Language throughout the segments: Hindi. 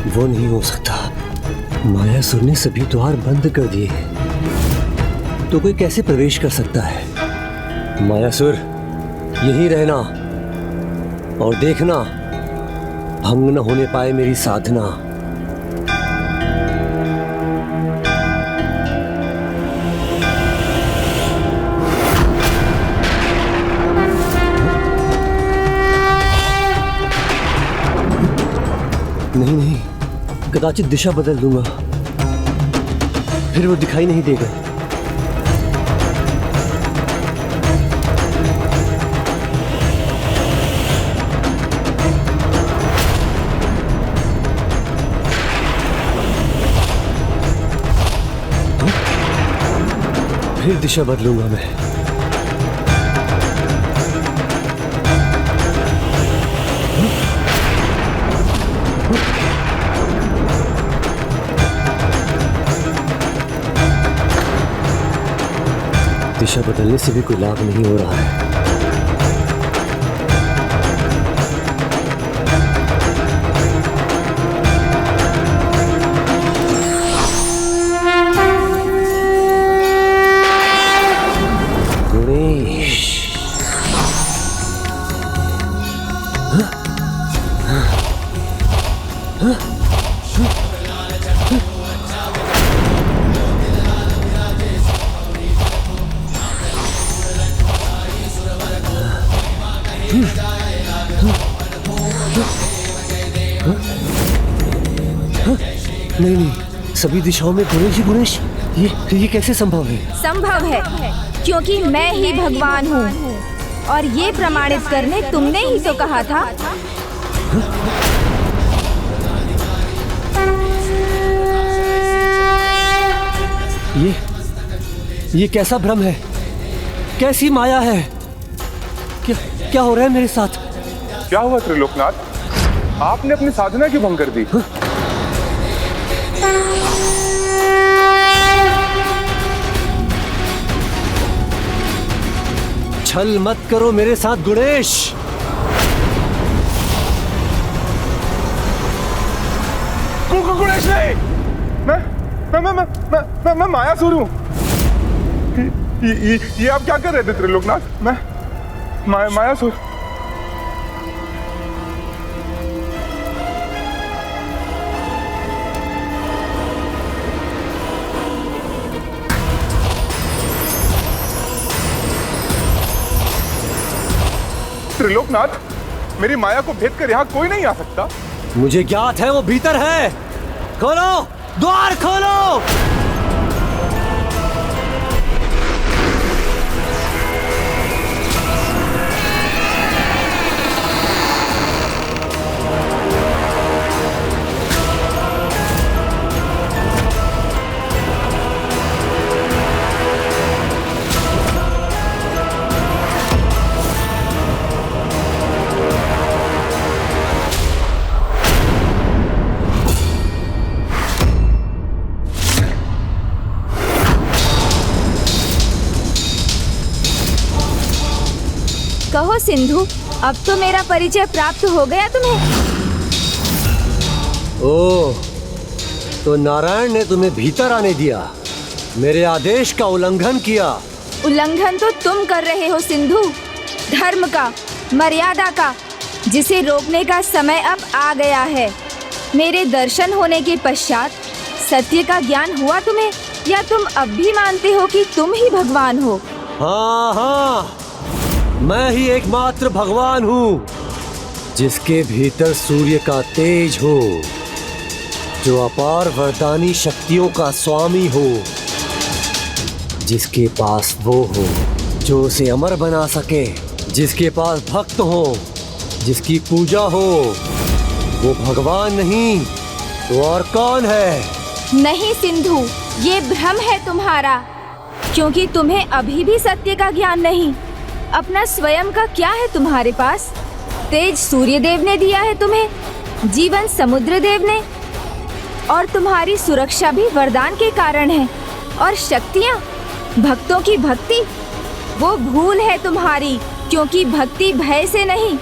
वो नहीं हो सकता। मायासुर ने सभी द्वार बंद कर दिए, तो कोई कैसे प्रवेश कर सकता है? मायासुर, यहीं रहना और देखना भंग न होने पाए मेरी साधना। नहीं नहीं, कदाचित दिशा बदल दूंगा, फिर वो दिखाई नहीं देगा। फिर दिशा बदलूंगा मैं। दिशा बदलने से भी कोई लाभ नहीं हो रहा है। नहीं नहीं, सभी दिशाओं में गणेश ही गणेश, ये कैसे संभव है? संभव है क्योंकि मैं ही भगवान हूँ, और ये प्रमाणित करने तुमने ही तो कहा था। ये कैसा भ्रम है? कैसी माया है? क्या हो रहा है मेरे साथ? क्या हुआ त्रिलोकनाथ? आपने अपनी साधना क्यों भंग कर दी? छल मत करो मेरे साथ गणेश। गणेश नहीं, मैं मायासुर हूँ। ये आप क्या कर रहे थे त्रिलोकनाथ? मैं मायासुर। त्रिलोकनाथ, मेरी माया को भेद कर यहाँ कोई नहीं आ सकता। मुझे ज्ञात है वो भीतर है। खोलो, द्वार खोलो। कहो सिंधु, अब तो मेरा परिचय प्राप्त हो गया तुम्हें। ओह, तो नारायण ने तुम्हें भीतर आने दिया, मेरे आदेश का उल्लंघन किया। उल्लंघन तो तुम कर रहे हो सिंधु, धर्म का, मर्यादा का, जिसे रोकने का समय अब आ गया है। मेरे दर्शन होने के पश्चात सत्य का ज्ञान हुआ तुम्हें, या तुम अब भी मानते हो कि तुम ही भगवान हो? हाँ हाँ, मैं ही एकमात्र भगवान हूँ, जिसके भीतर सूर्य का तेज हो, जो अपार वरदानी शक्तियों का स्वामी हो, जिसके पास वो हो जो उसे अमर बना सके, जिसके पास भक्त हो, जिसकी पूजा हो। वो भगवान नहीं तो और कौन है? नहीं सिंधु, ये भ्रम है तुम्हारा, क्योंकि तुम्हें अभी भी सत्य का ज्ञान नहीं। अपना स्वयं का क्या है तुम्हारे पास? तेज सूर्य देव ने दिया है तुम्हें, जीवन समुद्र देव ने, और तुम्हारी सुरक्षा भी वरदान के कारण है। और शक्तियाँ, भक्तों की भक्ति, वो भूल है तुम्हारी, क्योंकि भक्ति भय से नहीं,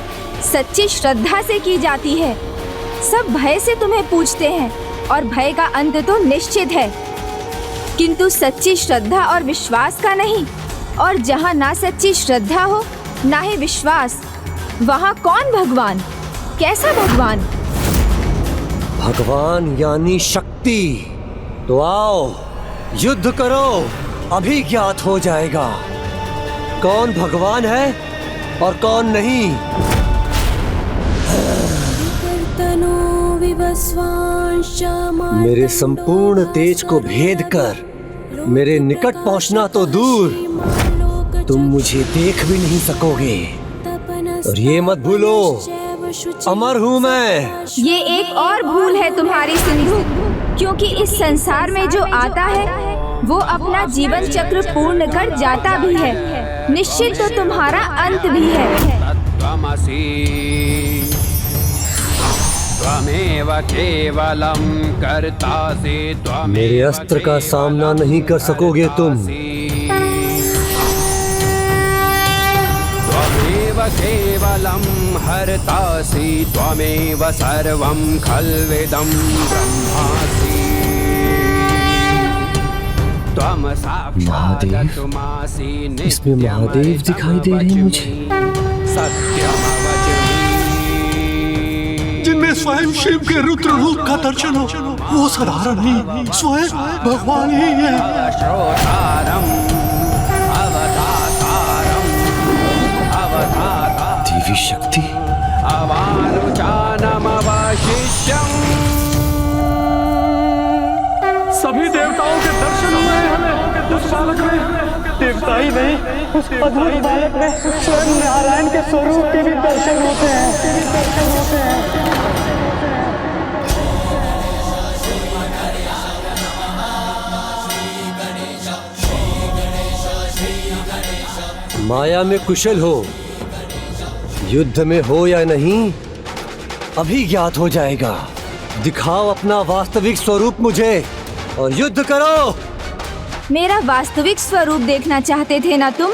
सच्ची श्रद्धा से की जाती है। सब भय से तुम्हें पूछते हैं और भय का अंत तो निश्चित है, किंतु सच्ची श्रद्धा और विश्वास का नहीं। और जहाँ ना सच्ची श्रद्धा हो ना ही विश्वास, वहाँ कौन भगवान? कैसा भगवान? भगवान यानी शक्ति। तो आओ युद्ध करो, अभी ज्ञात हो जाएगा कौन भगवान है और कौन नहीं। मेरे संपूर्ण तेज को भेद कर मेरे निकट पहुंचना तो दूर, तुम मुझे देख भी नहीं सकोगे। और ये मत भूलो, अमर हूँ मैं। ये एक और भूल है तुम्हारी सिंधु, क्योंकि इस संसार में जो आता है वो अपना जीवन चक्र पूर्ण कर जाता भी है, निश्चित तो तुम्हारा अंत भी है। मेरे अस्त्र का सामना नहीं कर सकोगे तुम। केवलं हर्तासि त्वमेव सर्वं खल्विदं ब्रह्मासि। त्वं साक्षादतुमासि इसमें महादेव दिखाई दे रहे हैं मुझे। सत्यमवचमि। जिनमें स्वयं शिव के रुद्र रूप का दर्शन हो, वो साधारण नहीं, स्वयं भगवान ही है। श्रोतारम् देवी शक्ति। सभी देवताओं के दर्शन हुए हमें उस बालक में। देवता ही नहीं, उस अद्भुत बालक में स्वयं नारायण के स्वरूप के भी दर्शन होते हैं। माया में कुशल हो, युद्ध में हो या नहीं, अभी ज्ञात हो जाएगा। दिखाओ अपना वास्तविक स्वरूप मुझे और युद्ध करो। मेरा वास्तविक स्वरूप देखना चाहते थे ना तुम?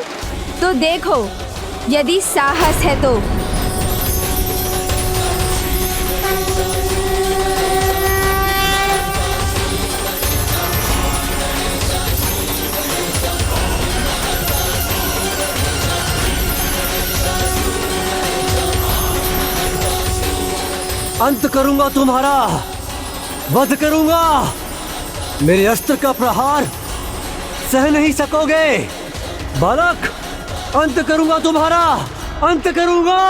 तो देखो, यदि साहस है तो। अंत करूंगा तुम्हारा, वध करूंगा। मेरे अस्त्र का प्रहार सह नहीं सकोगे बालक। अंत करूंगा तुम्हारा, अंत करूंगा।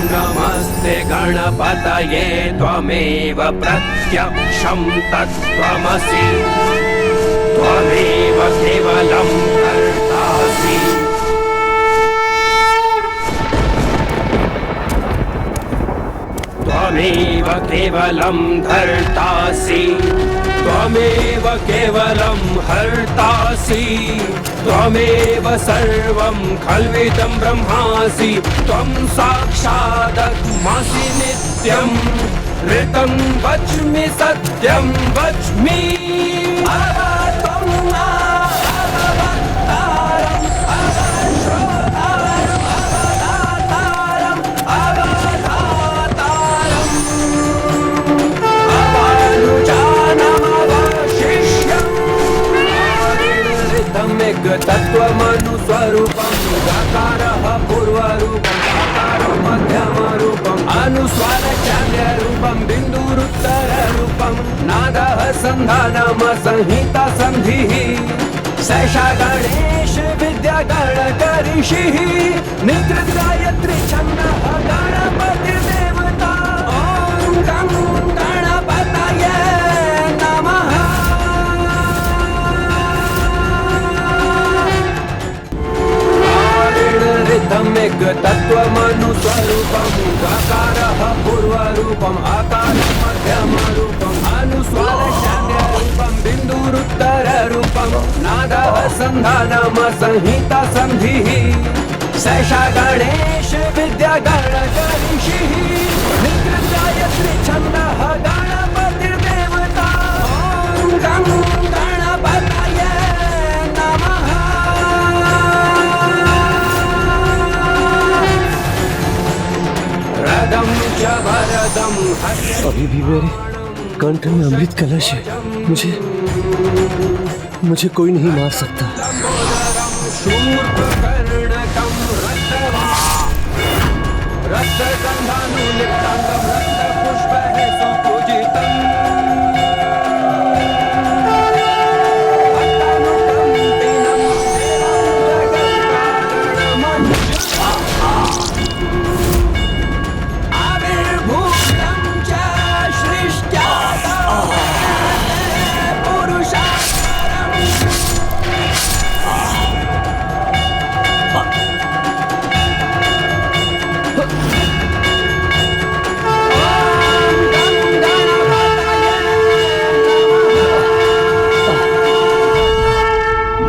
नमस्ते गणपतये त्वमेव प्रत्यक्षं तत्त्वमसि। त्वमेव केवलं कर्तासि। त्वमेव केवलं धर्तासि। त्वमेव केवलं हर्तासि। त्वमेव सर्वं खल्विदं ब्रह्मासि। त्वं साक्षादत्मासि नित्यं। ऋतं वच्मि सत्यं वच्मि। तत्त्वमनुस्वरूपं गाकारः पूर्वरूपं गाकारं मध्यमरूपम् अनुस्वारचार्यरूपं बिन्दुरुत्तररूपं नादः सन्धानम संहिता सन्धिः सैषा गणेश विद्या गणकऋषिः निद्रित गायत्री छन्दः गणपतिर्देवता। ॐ गं अनुस्वरूपं गकारः पूर्वरूपम् आकारं मध्यमरूपम् अनुस्वारशान्त्यरूपं बिन्दुरुत्तररूपं नादः सन्धानम संहिता सन्धिः सैषा गणेश विद्या गणगणिषिः निकृतायत्री छन्दः गणपतिर्देवता ॐ गं गणपतये नमः। रदं च वरदं अभी भी मेरे कंठ में अमृत कलश है। मुझे कोई नहीं मार सकता। शूर्पकर्णकं रक्तगन्धानुलिप्ताङ्गं रक्तपुष्पैः सुपूजितम् भक्तानुकम्पिनं आविर्भूतं च सृष्ट्या पुरुषाकारम्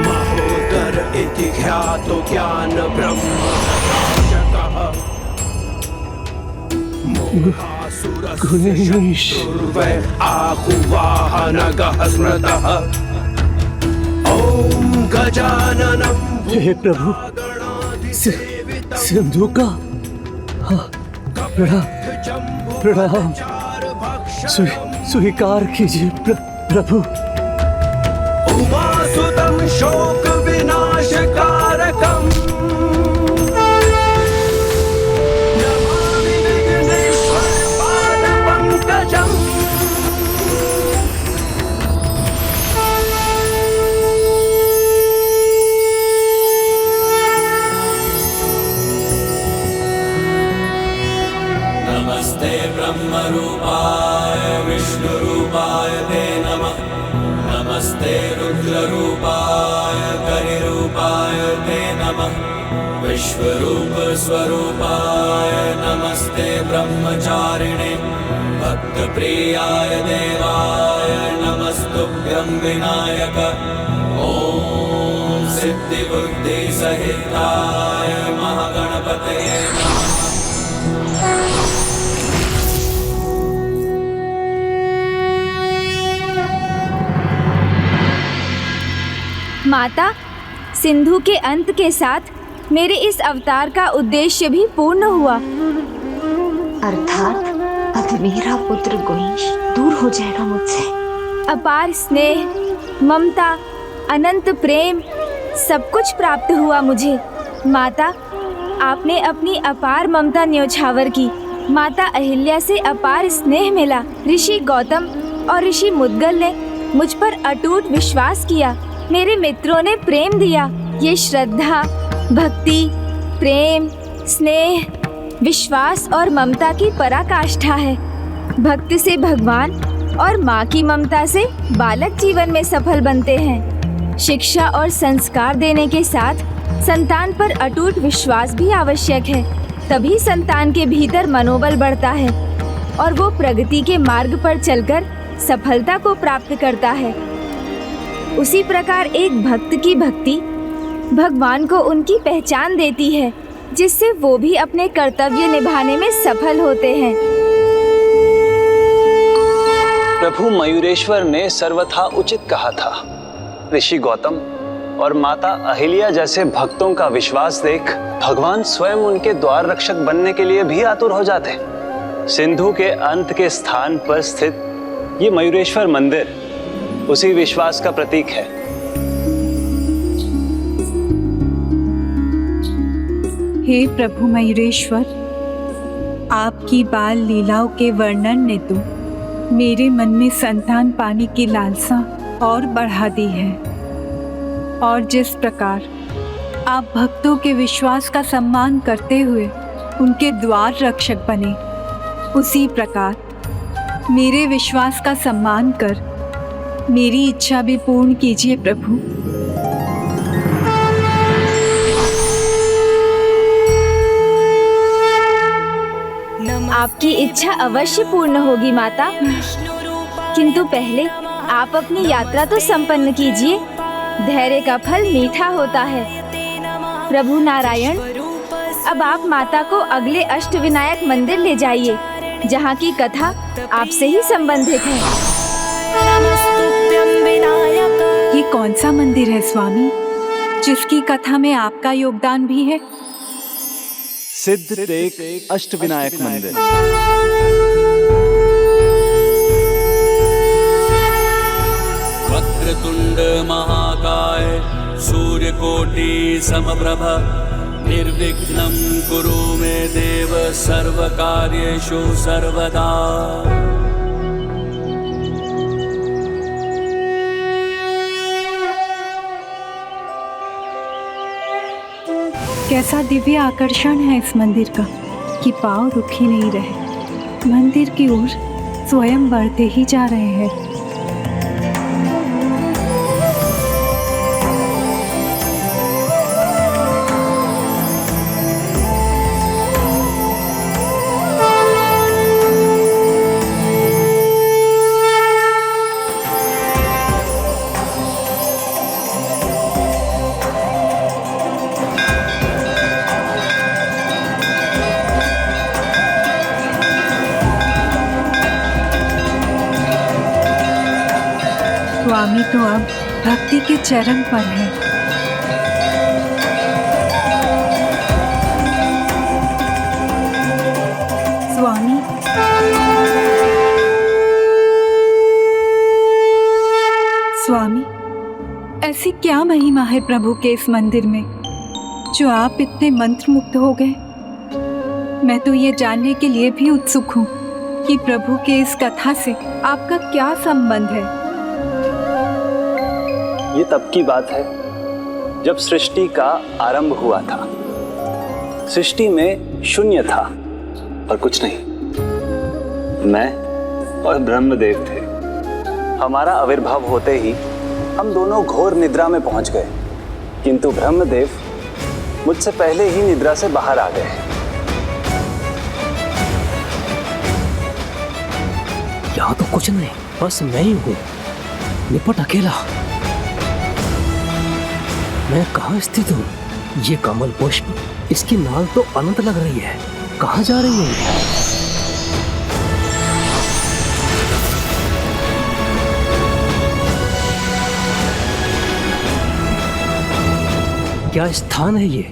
महोदर इति ख्यातो ज्ञान ब्रह्म प्रकाशकः गणेश मोहासुरसुरवै आहुवाहनगः स्मृतः ॐ गजाननं हे प्रभु, सिंधु का प्रणाम स्वीकार कीजिए प्रभु। उमासुतं शोक विनाशकारकम् नमामि विघ्नेश्वर पादपङ्कजम्। नमस्ते ब्रह्मरूपाय विष्णुरूपाय ते नमः। नमस्ते रुद्ररूपाय करिरूपाय ते नमः। विश्वरूप स्वरूपाय नमस्ते ब्रह्मचारिणे भक्तप्रियाय देवाय नमस्तुभ्यं विनायक। ॐ सिद्धिबुद्धिसहिताय महागणपतये नमः। माता, सिंधु के अंत के साथ मेरे इस अवतार का उद्देश्य भी पूर्ण हुआ। अर्थात अब मेरा पुत्र गोइंश दूर हो जाएगा मुझसे। अपार स्नेह, ममता, अनंत प्रेम सब कुछ प्राप्त हुआ मुझे। माता, आपने अपनी अपार ममता न्योछावर की। माता अहिल्या से अपार स्नेह मिला। ऋषि गौतम और ऋषि मुद्गल ने मुझ पर अटूट विश्वास किया। मेरे मित्रों ने प्रेम दिया। ये श्रद्धा, भक्ति, प्रेम, स्नेह, विश्वास और ममता की पराकाष्ठा है। भक्त से भगवान और माँ की ममता से बालक जीवन में सफल बनते हैं। शिक्षा और संस्कार देने के साथ संतान पर अटूट विश्वास भी आवश्यक है। तभी संतान के भीतर मनोबल बढ़ता है और वो प्रगति के मार्ग पर चलकर सफलता को प्राप्त करता है। उसी प्रकार एक भक्त की भक्ति भगवान को उनकी पहचान देती है, जिससे वो भी अपने कर्तव्य निभाने में सफल होते हैं। प्रभु मयूरेश्वर ने सर्वथा उचित कहा था। ऋषि गौतम और माता अहिल्या जैसे भक्तों का विश्वास देख भगवान स्वयं उनके द्वार रक्षक बनने के लिए भी आतुर हो जाते। सिंधु के अंत के स्थान पर स्थित ये मयूरेश्वर मंदिर उसी विश्वास का प्रतीक है। हे प्रभु मयूरेश्वर, आपकी बाल लीलाओं के वर्णन ने तो मेरे मन में संतान पाने की लालसा और बढ़ा दी है। और जिस प्रकार आप भक्तों के विश्वास का सम्मान करते हुए उनके द्वार रक्षक बने, उसी प्रकार मेरे विश्वास का सम्मान कर मेरी इच्छा भी पूर्ण कीजिए प्रभु। आपकी इच्छा अवश्य पूर्ण होगी माता, किंतु पहले आप अपनी यात्रा तो संपन्न कीजिए। धैर्य का फल मीठा होता है। प्रभु नारायण, अब आप माता को अगले अष्टविनायक मंदिर ले जाइए, जहाँ की कथा आपसे ही संबंधित है। ये कौन सा मंदिर है स्वामी, जिसकी कथा में आपका योगदान भी है? सिद्ध टेक अष्टविनायक मंदिर। वक्रतुंड महाकाय सूर्यकोटि समप्रभ निर्विघ्नं कुरु मे देव सर्वकार्येषु सर्वदा। कैसा दिव्य आकर्षण है इस मंदिर का कि पांव रुक ही नहीं रहे। मंदिर की ओर स्वयं बढ़ते ही जा रहे हैं। स्वामी तो अब भक्ति के चरण पर है। स्वामी, स्वामी, ऐसी क्या महिमा है प्रभु के इस मंदिर में जो आप इतने मंत्रमुग्ध हो गए? मैं तो ये जानने के लिए भी उत्सुक हूँ कि प्रभु के इस कथा से आपका क्या संबंध है। ये तब की बात है जब सृष्टि का आरंभ हुआ था। सृष्टि में शून्य था और कुछ नहीं। मैं और ब्रह्मदेव थे। हमारा आविर्भाव होते ही हम दोनों घोर निद्रा में पहुंच गए, किंतु ब्रह्मदेव मुझसे पहले ही निद्रा से बाहर आ गए। यहाँ तो कुछ नहीं, बस मैं ही हूँ, निपट अकेला। मैं कहाँ स्थित हूँ? ये कमल पुष्प, इसकी नाल तो अनंत लग रही है। कहाँ जा रही है? क्या स्थान है ये?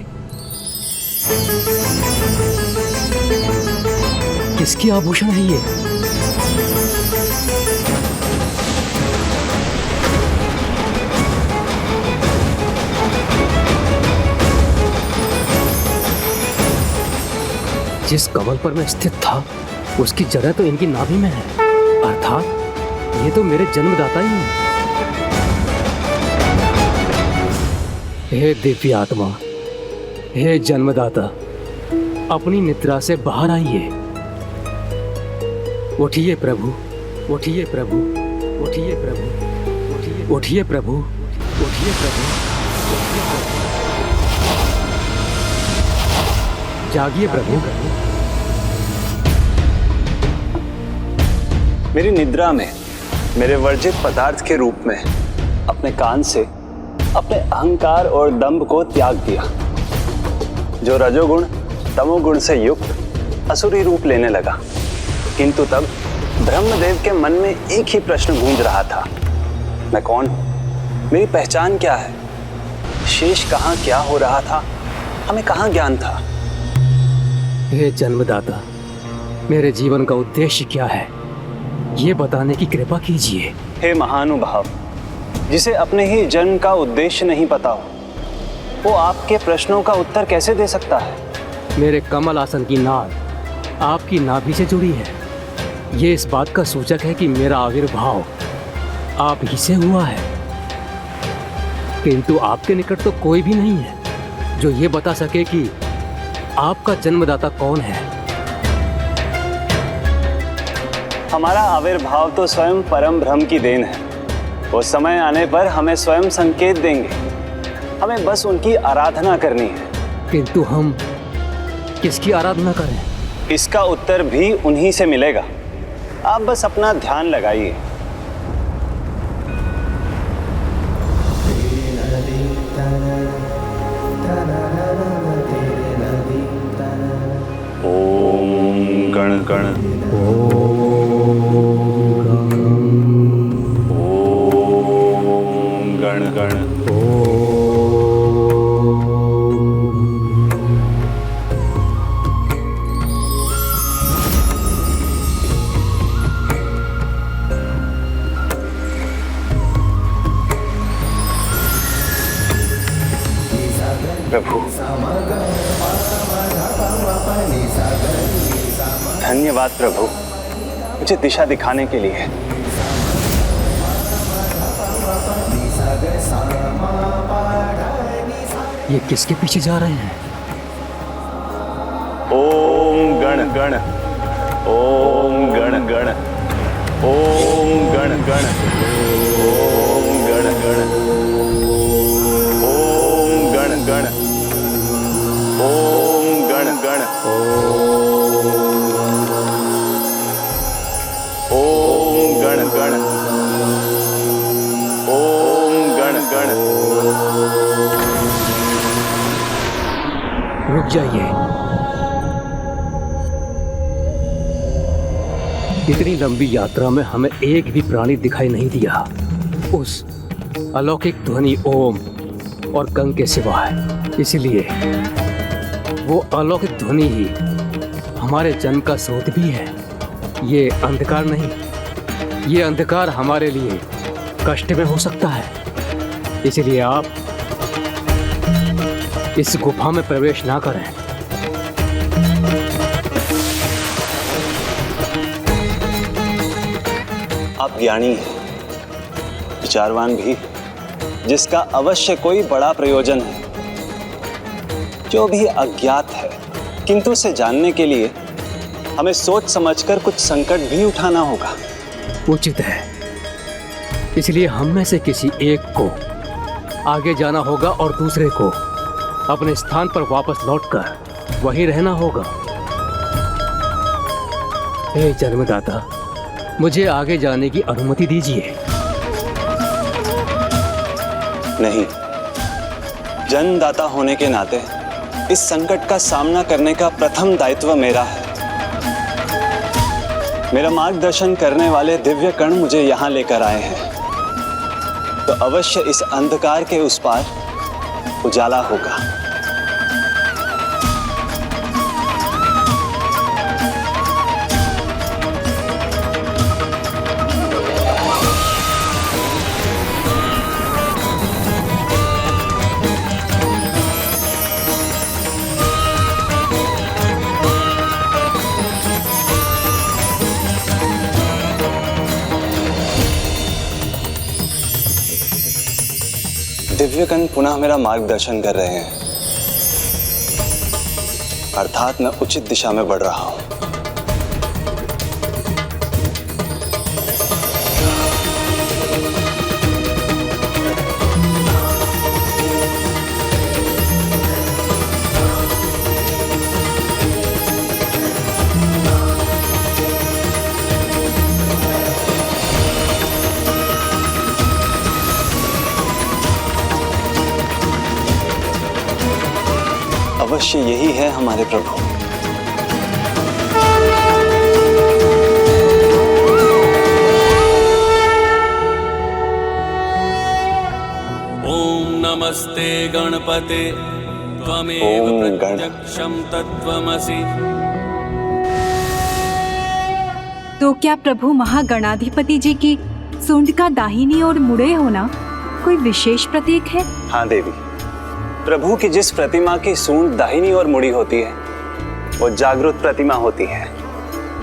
किसकी आभूषण है ये? जिस कमल पर मैं स्थित था उसकी जगह तो इनकी नाभि में है, अर्थात ये तो मेरे जन्मदाता ही हैं। हे दिव्य आत्मा, हे जन्मदाता, अपनी निद्रा से बाहर आइए। उठिए प्रभु, उठिए प्रभु, उठिए प्रभु, उठिए प्रभु, उठिए प्रभु, जागिए प्रभु। मेरी निद्रा में मेरे वर्जित पदार्थ के रूप में अपने कान से अपने अहंकार और दंभ को त्याग दिया, जो रजोगुण तमोगुण से युक्त असुरी रूप लेने लगा। किंतु तब ब्रह्मदेव के मन में एक ही प्रश्न गूंज रहा था, मैं कौन हूं? मेरी पहचान क्या है? शेष कहाँ क्या हो रहा था? हमें कहाँ ज्ञान था? हे जन्मदाता, मेरे जीवन का उद्देश्य क्या है, ये बताने की कृपा कीजिए। हे महानुभाव, जिसे अपने ही जन्म का उद्देश्य नहीं पता हो, वो आपके प्रश्नों का उत्तर कैसे दे सकता है? मेरे कमल आसन की नाल आपकी नाभि से जुड़ी है। ये इस बात का सूचक है कि मेरा आविर्भाव आप ही से हुआ है, किंतु आपके निकट तो कोई भी नहीं है जो ये बता सके कि आपका जन्मदाता कौन है। हमारा आविर्भाव तो स्वयं परम ब्रह्म की देन है। वो समय आने पर हमें स्वयं संकेत देंगे, हमें बस उनकी आराधना करनी है। किंतु हम किसकी आराधना करें? इसका उत्तर भी उन्हीं से मिलेगा। आप बस अपना ध्यान लगाइए। ओम गण गण ओम गण गण प्रभु, धन्यवाद प्रभु, मुझे दिशा दिखाने के लिए। ये किसके पीछे जा रहे हैं? ओम गण गण, ओम गण गण, ओम गण गण, ओम गण गण, ओम गण गण, ओम गण गण, ओम गण गण, ओम गण गण। रुक जाइए। इतनी लंबी यात्रा में हमें एक भी प्राणी दिखाई नहीं दिया उस अलौकिक ध्वनि ओम और गंग के सिवाय। इसलिए वो अलौकिक ध्वनि ही हमारे जन्म का स्रोत भी है। ये अंधकार नहीं, ये अंधकार हमारे लिए कष्ट में हो सकता है। इसलिए आप इस गुफा में प्रवेश ना करें। आप ज्ञानी हैं, विचारवान भी, जिसका अवश्य कोई बड़ा प्रयोजन है। जो भी अज्ञात है, किंतु उसे जानने के लिए हमें सोच समझकर कुछ संकट भी उठाना होगा। उचित है। इसलिए हम में से किसी एक को आगे जाना होगा और दूसरे को अपने स्थान पर वापस लौटकर वहीं रहना होगा। हे जन्मदाता, मुझे आगे जाने की अनुमति दीजिए। नहीं, जन्मदाता होने के नाते इस संकट का सामना करने का प्रथम दायित्व मेरा है। मेरा मार्गदर्शन करने वाले दिव्य कण मुझे यहाँ लेकर आए हैं, तो अवश्य इस अंधकार के उस पार उजाला होगा। दिव्यकण पुनः मेरा मार्गदर्शन कर रहे हैं, अर्थात मैं उचित दिशा में बढ़ रहा हूं। अवश्य यही है हमारे प्रभु। ओम नमस्ते गणपते त्वमेव प्रत्यक्षं तत्त्वमसि। तो क्या प्रभु महागणाधिपति जी की सूंड का दाहिनी ओर मुड़े होना कोई विशेष प्रतीक है? हाँ देवी, प्रभु की जिस प्रतिमा की सूंड दाहिनी ओर मुड़ी होती है वो जागृत प्रतिमा होती है,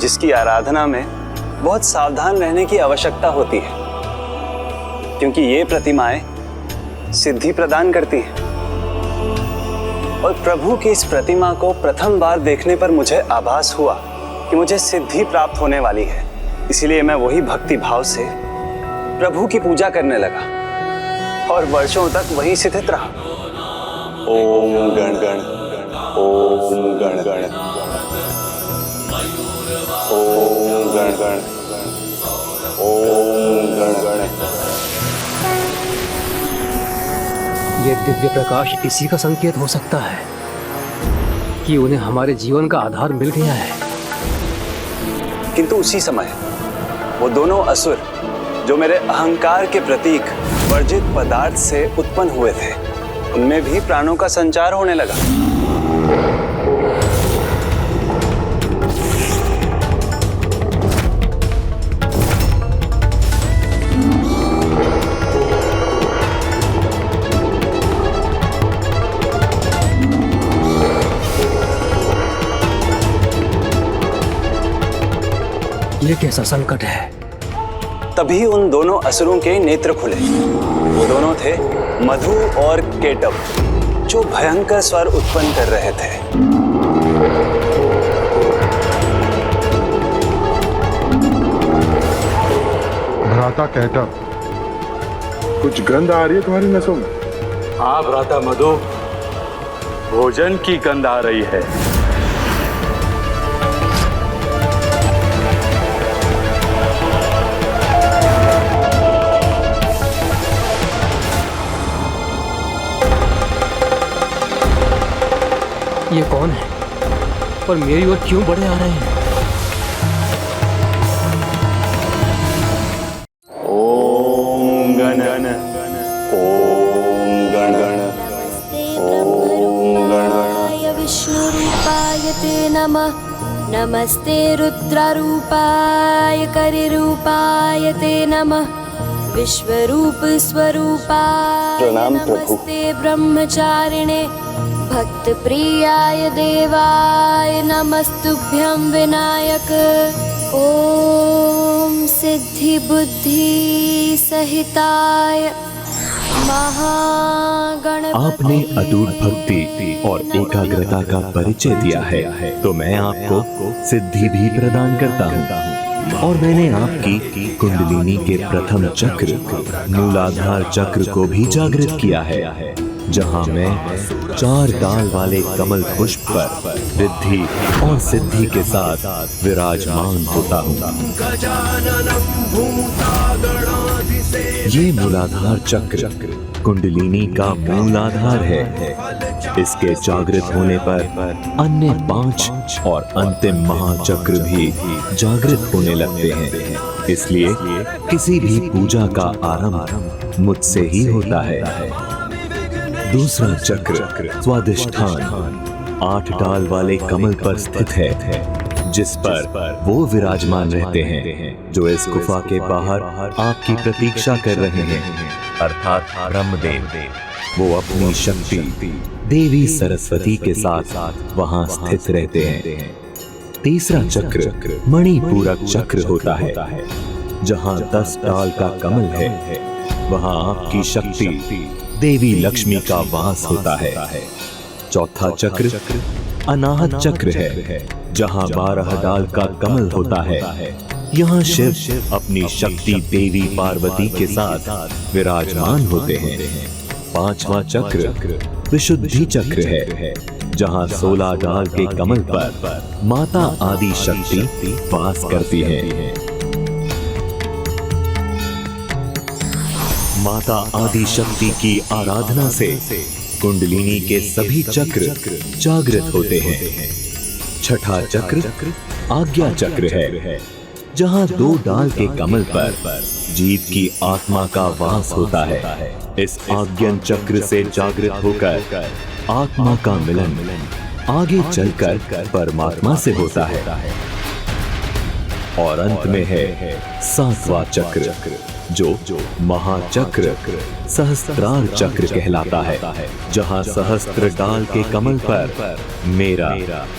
जिसकी आराधना में बहुत सावधान रहने की आवश्यकता होती है, क्योंकि ये प्रतिमाएं सिद्धि प्रदान करती हैं। और प्रभु की इस प्रतिमा को प्रथम बार देखने पर मुझे आभास हुआ कि मुझे सिद्धि प्राप्त होने वाली है। इसलिए मैं वही भक्ति भाव से प्रभु की पूजा करने लगा और वर्षों तक वहीं स्थित रहा। ओम गण गण, ओम गण गण, ओम गण गण ओम गण गण। ये दिव्य प्रकाश इसी का संकेत हो सकता है कि उन्हें हमारे जीवन का आधार मिल गया है। किंतु उसी समय वो दोनों असुर जो मेरे अहंकार के प्रतीक वर्जित पदार्थ से उत्पन्न हुए थे, उनमें भी प्राणों का संचार होने लगा। ये कैसा संकट है? तभी उन दोनों असुरों के नेत्र खुले। वो दोनों थे मधु और केटव, जो भयंकर स्वर उत्पन्न कर रहे थे। भ्राता केटव, कुछ गंध आ रही है तुम्हारी नसों में? हाँ भ्राता मधु, भोजन की गंध आ रही है। ये कौन है और मेरी ओर क्यों बढ़े आ रहे हैं? ओम गण गण ओम गण गण ओम गण गण। विष्णुरूपाय ते नमः। नमस्ते रुद्ररूपाय करिरूपाय ते नमः। विश्वरूप स्वरूपाय प्रणाम प्रभु। नमस्ते ब्रह्मचारिणे भक्त प्रियाय देवाय नमस्तुभ्यं विनायक। ओम सिद्धि बुद्धि सहिताय महागणपति। आपने अटूट भक्ति और एकाग्रता का परिचय दिया है, तो मैं आपको सिद्धि भी प्रदान करता हूँ। और मैंने आपकी कुंडलिनी के प्रथम चक्र मूलाधार चक्र को भी जागृत किया है, जहाँ मैं 4 डाल वाले कमल पुष्प पर रिद्धि और सिद्धि के साथ विराजमान होता हूँ। ये मूलाधार चक्र कुंडलिनी का मूल आधार है। इसके जागृत होने पर अन्य 5 और अंतिम महाचक्र भी जागृत होने लगते हैं। इसलिए किसी भी पूजा का आरंभ मुझसे ही होता है। दूसरा चक्र स्वादिष्ठान 8 डाल वाले कमल पर स्थित है, जिस पर वो विराजमान रहते हैं जो इस गुफा के बाहर आपकी प्रतीक्षा कर रहे हैं, अर्थात ब्रह्मदेव। वो अपनी शक्ति देवी सरस्वती के साथ वहां स्थित रहते हैं। तीसरा चक्र मणिपूरक चक्र होता है, जहां 10 डाल का कमल है। वहां आपकी शक्ति देवी लक्ष्मी का वास होता है। चौथा चक्र अनाहत चक्र है, जहां 12 डाल का कमल होता है। यहाँ शिव अपनी शक्ति देवी पार्वती के साथ विराजमान होते हैं। पांचवा चक्र विशुद्धि चक्र है, जहाँ 16 डाल के कमल पर माता आदि शक्ति वास करती है। माता आदि शक्ति की आराधना से कुंडलिनी के सभी चक्र जागृत होते हैं। छठा चक्र आज्ञा चक्र है, जहाँ 2 डाल के कमल पर जीव की आत्मा का वास होता है। इस आज्ञन चक्र से जागृत होकर आत्मा का मिलन आगे चलकर परमात्मा से होता है। और अंत में है 7वां चक्र, जो महाचक्र सहस्त्रार चक्र कहलाता है, जहाँ सहस्त्र डाल के कमल पर मेरा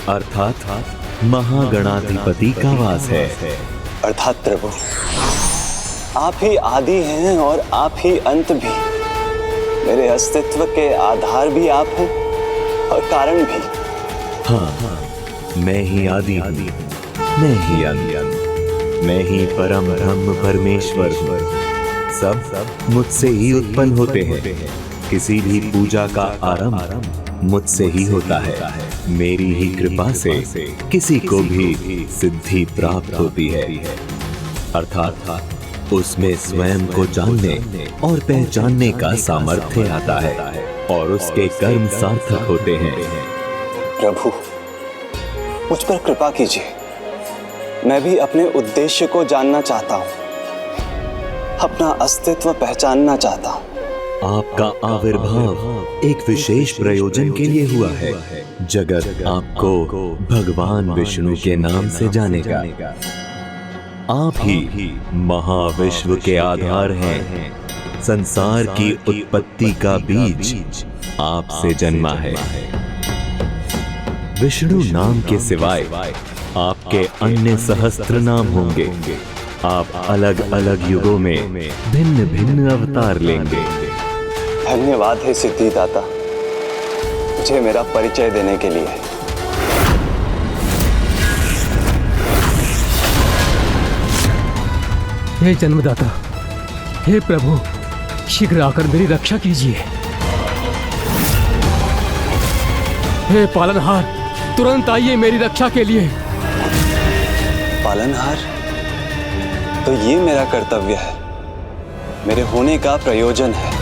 अर्थात महागणाधिपति का वास है। अर्थात प्रभु, आप ही आदि हैं और आप ही अंत भी। मेरे अस्तित्व के आधार भी आप हैं और कारण भी। हाँ, मैं ही आदि हूँ, मैं ही अंत, मैं ही परम ब्रह्म परमेश्वर हूँ। सब मुझसे ही उत्पन्न होते हैं। किसी भी पूजा का आरंभ मुझसे ही होता है। मेरी ही कृपा से किसी को भी सिद्धि प्राप्त होती है, अर्थात उसमें स्वयं को जानने और पहचानने का सामर्थ्य आता है और उसके कर्म सार्थक होते हैं। प्रभु, मुझ पर कृपा कीजिए। मैं भी अपने उद्देश्य को जानना चाहता हूँ, अपना अस्तित्व पहचानना चाहता हूँ। आपका आविर्भाव एक विशेष प्रयोजन के लिए हुआ है। जगत आपको भगवान विष्णु के नाम से जानेगा। आप ही महाविश्व के आधार हैं। संसार की उत्पत्ति का बीज आपसे जन्मा है। विष्णु नाम के सिवाय आपके अन्य सहस्त्र नाम होंगे। आप अलग अलग युगों में भिन्न भिन्न अवतार लेंगे। धन्यवाद है सिद्धिदाता, मुझे मेरा परिचय देने के लिए। हे जन्मदाता, हे प्रभु, शीघ्र आकर मेरी रक्षा कीजिए। हे पालनहार, तुरंत आइए मेरी रक्षा के लिए। पालनहार? तो ये मेरा कर्तव्य है, मेरे होने का प्रयोजन है।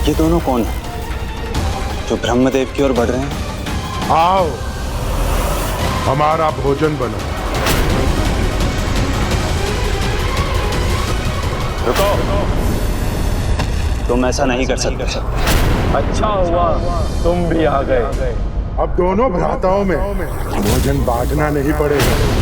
ये दोनों कौन हैं जो ब्रह्मदेव की ओर बढ़ रहे हैं? आओ, हमारा भोजन बनो। रुको, तुम ऐसा नहीं कर सकते। अच्छा हुआ तुम भी आ गए। अब दोनों भ्राताओं में भोजन बांटना नहीं पड़ेगा।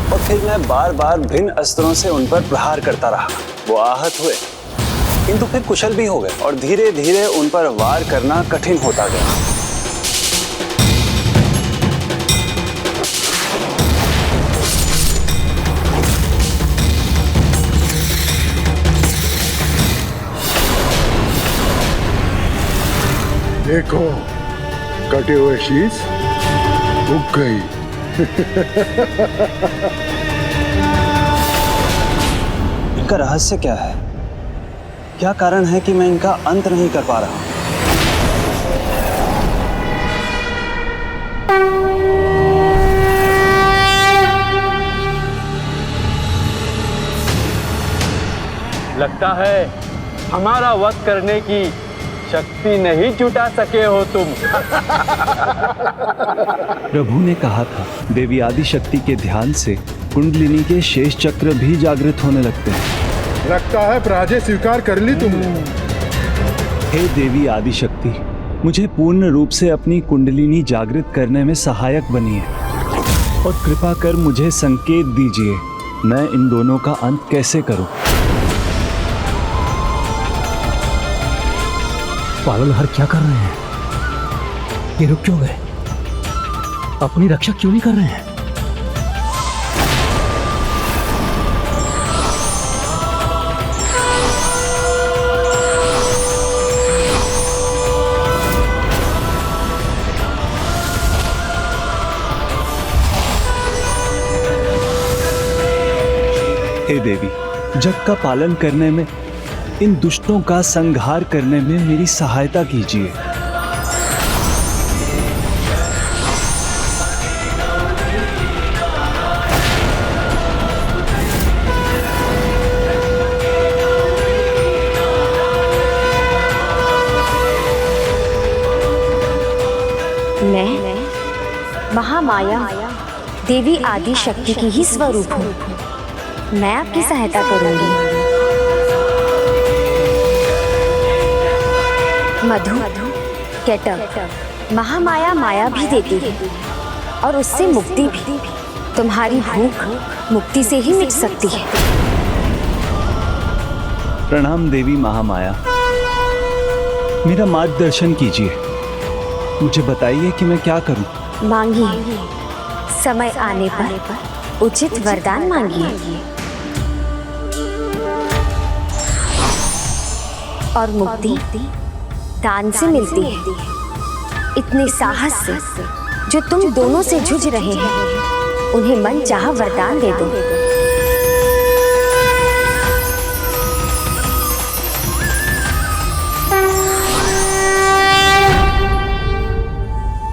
और फिर मैं बार बार भिन्न अस्त्रों से उन पर प्रहार करता रहा। वो आहत हुए, किंतु फिर कुशल भी हो गए और धीरे धीरे उन पर वार करना कठिन होता गया। देखो, कटे हुए शीश उग गई। इनका रहस्य क्या है? क्या कारण है कि मैं इनका अंत नहीं कर पा रहा? लगता है हमारा वध करने की शक्ति नहीं जुटा सके हो तुम। प्रभु ने कहा था, देवी आदिशक्ति के ध्यान से कुंडलिनी के शेष चक्र भी जागृत होने लगते हैं। लगता है पराजय स्वीकार कर ली तुमने। हे देवी आदिशक्ति, मुझे पूर्ण रूप से अपनी कुंडलिनी जागृत करने में सहायक बनिए और कृपा कर मुझे संकेत दीजिए, मैं इन दोनों का अंत कैसे करूं। पालनहार क्या कर रहे हैं? ये रुक क्यों गए? अपनी रक्षा क्यों नहीं कर रहे हैं? हे देवी, जग का पालन करने में, इन दुष्टों का संहार करने में मेरी सहायता कीजिए। मैं महामाया देवी आदि शक्ति की ही स्वरूप हूँ। मैं आपकी सहायता करूंगी। मधु, केटक, महामाया माया भी देती है और उससे मुक्ति भी। तुम्हारी भूख मुक्ति से ही मिट सकती है। प्रणाम देवी महामाया, मेरा मार्गदर्शन कीजिए। मुझे बताइए कि मैं क्या करूं। मांगिए, समय आने पर उचित वरदान मांगिए और मुक्ति दान से मिलती है। इतने साहस से जो तुम दोनों से जूझ रहे हैं, उन्हें मन चाहा वरदान दे दो।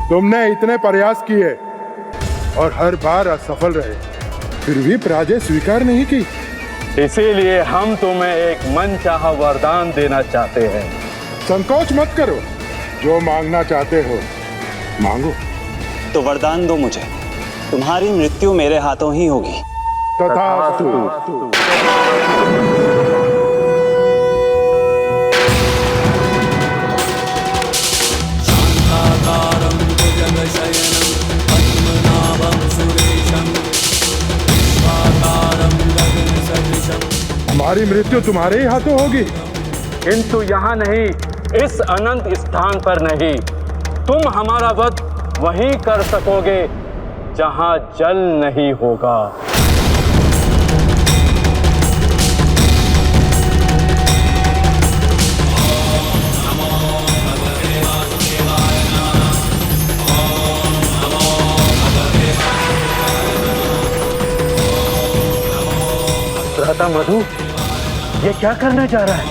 तुमने इतने प्रयास किए और हर बार असफल रहे, फिर भी पराजय स्वीकार नहीं की। इसीलिए हम तुम्हें एक मनचाहा वरदान देना चाहते हैं। संकोच मत करो, जो मांगना चाहते हो मांगो। तो वरदान दो मुझे, तुम्हारी मृत्यु मेरे हाथों ही होगी। तथास्तु। हमारी मृत्यु तुम्हारे ही हाथों होगी। किंतु यहाँ नहीं, इस अनंत स्थान पर नहीं। तुम हमारा वध वहीं कर सकोगे जहाँ जल नहीं होगा। भ्राता मधु, ये क्या करने जा रहा है?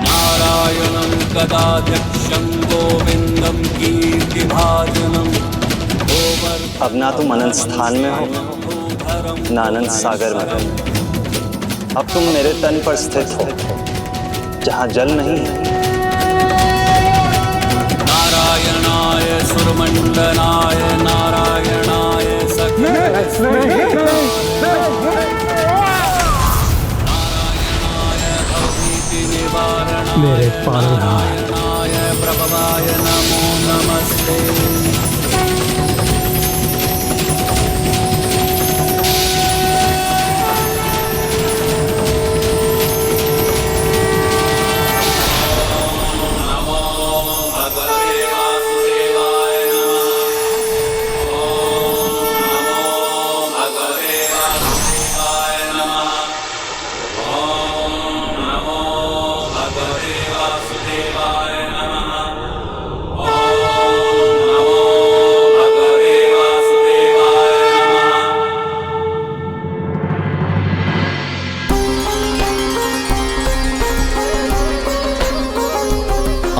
नारायणं कदाध्यक्षं गोविंदं कीर्तिभाजनम्। अब ना तुम अनंत स्थान में हो, ना अनंत सागर में। अब तुम मेरे तन पर स्थित हो, जहाँ जल नहीं है। नारायणाय सुरमंडनाय नारायणाय मेरे पालनहार प्रभवाय नमो नमस्ते।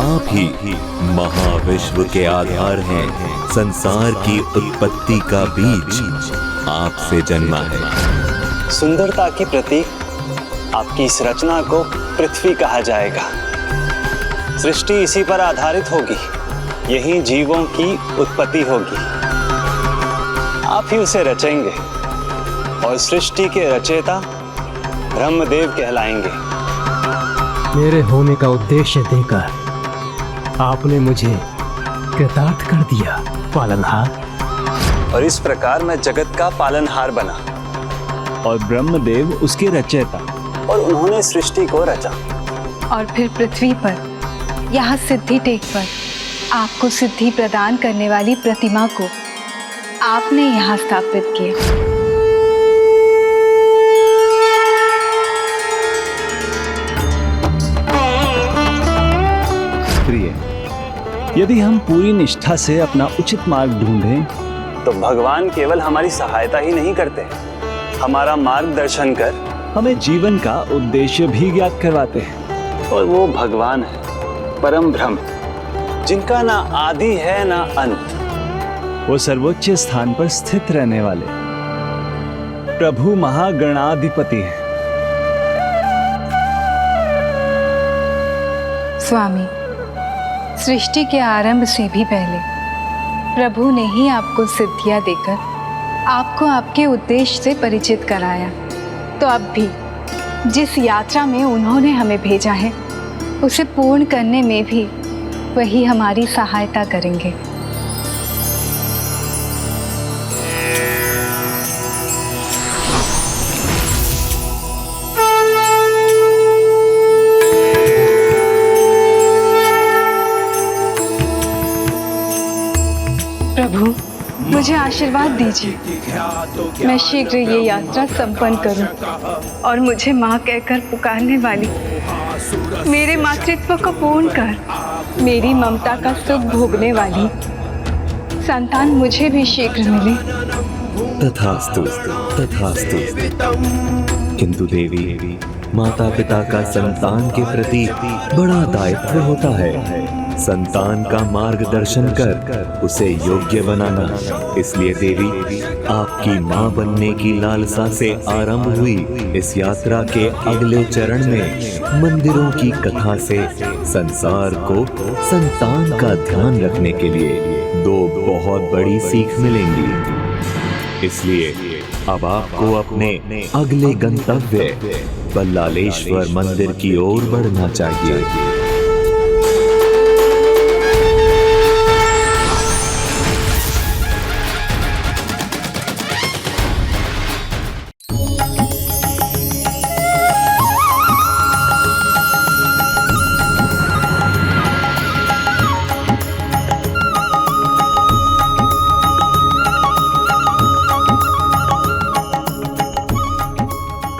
आप ही महाविश्व के आधार हैं, संसार की उत्पत्ति का बीज आपसे जन्मा है। सुंदरता की प्रतीक आपकी इस रचना को पृथ्वी कहा जाएगा। सृष्टि इसी पर आधारित होगी, यही जीवों की उत्पत्ति होगी। आप ही उसे रचेंगे और सृष्टि के रचयिता ब्रह्मदेव कहलाएंगे। मेरे होने का उद्देश्य देकर आपने मुझे कृतार्थ कर दिया पालनहार। और इस प्रकार मैं जगत का पालनहार बना और ब्रह्मदेव उसके रचयिता, और उन्होंने सृष्टि को रचा। और फिर पृथ्वी पर, यहाँ सिद्धि टेक पर आपको सिद्धि प्रदान करने वाली प्रतिमा को आपने यहाँ स्थापित किया। यदि हम पूरी निष्ठा से अपना उचित मार्ग ढूंढें, तो भगवान केवल हमारी सहायता ही नहीं करते, हमारा मार्गदर्शन कर हमें जीवन का उद्देश्य भी ज्ञात करवाते हैं। और वो भगवान है परम ब्रह्म, जिनका ना आदि है ना अंत। वो सर्वोच्च स्थान पर स्थित रहने वाले प्रभु महागणाधिपति हैं। स्वामी, सृष्टि के आरंभ से भी पहले प्रभु ने ही आपको सिद्धियां देकर आपको आपके उद्देश्य से परिचित कराया। तो अब भी जिस यात्रा में उन्होंने हमें भेजा है, उसे पूर्ण करने में भी वही हमारी सहायता करेंगे। मुझे आशीर्वाद दीजिए। मैं शीघ्र ये यात्रा संपन्न करूं और मुझे माँ कहकर पुकारने वाली, मेरे मातृत्व को पूर्ण कर मेरी ममता का सुख भोगने वाली संतान मुझे भी शीघ्र मिले। तथास्तु तथास्तु। किंतु देवी, माता पिता का संतान के प्रति बड़ा दायित्व होता है। संतान का मार्गदर्शन कर उसे योग्य बनाना। इसलिए देवी, आपकी माँ बनने की लालसा से आरंभ हुई इस यात्रा के अगले चरण में मंदिरों की कथा से संसार को संतान का ध्यान रखने के लिए दो बहुत बड़ी सीख मिलेंगी। इसलिए अब आपको अपने अगले गंतव्य बल्लालेश्वर मंदिर की ओर बढ़ना चाहिए।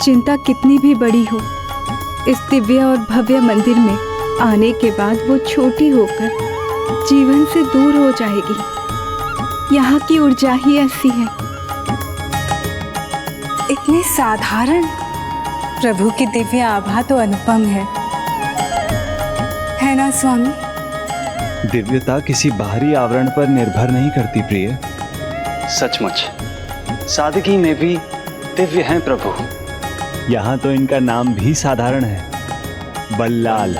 चिंता कितनी भी बड़ी हो, इस दिव्य और भव्य मंदिर में आने के बाद वो छोटी होकर जीवन से दूर हो जाएगी। यहाँ की ऊर्जा ही ऐसी है। इतने साधारण, प्रभु की दिव्य आभा तो अनुपम है ना स्वामी? दिव्यता किसी बाहरी आवरण पर निर्भर नहीं करती प्रिय। सचमुच सादगी में भी दिव्य हैं प्रभु। यहाँ तो इनका नाम भी साधारण है, बल्लाल।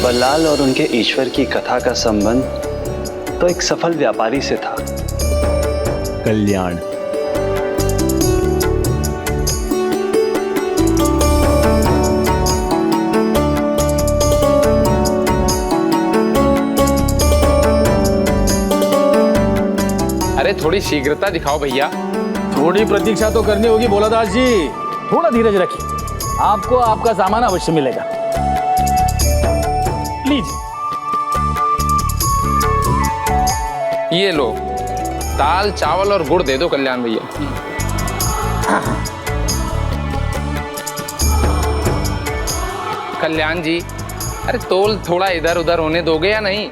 बल्लाल और उनके ईश्वर की कथा का संबंध तो एक सफल व्यापारी से था। कल्याण। अरे थोड़ी शीघ्रता दिखाओ भैया। थोड़ी प्रतीक्षा तो करनी होगी भोलादास जी, थोड़ा धीरज रखिए, आपको आपका सामान अवश्य मिलेगा। लीजिए। ये लो, दाल चावल और गुड़ दे दो कल्याण भैया। कल्याण जी, अरे तोल थोड़ा इधर उधर होने दोगे या नहीं?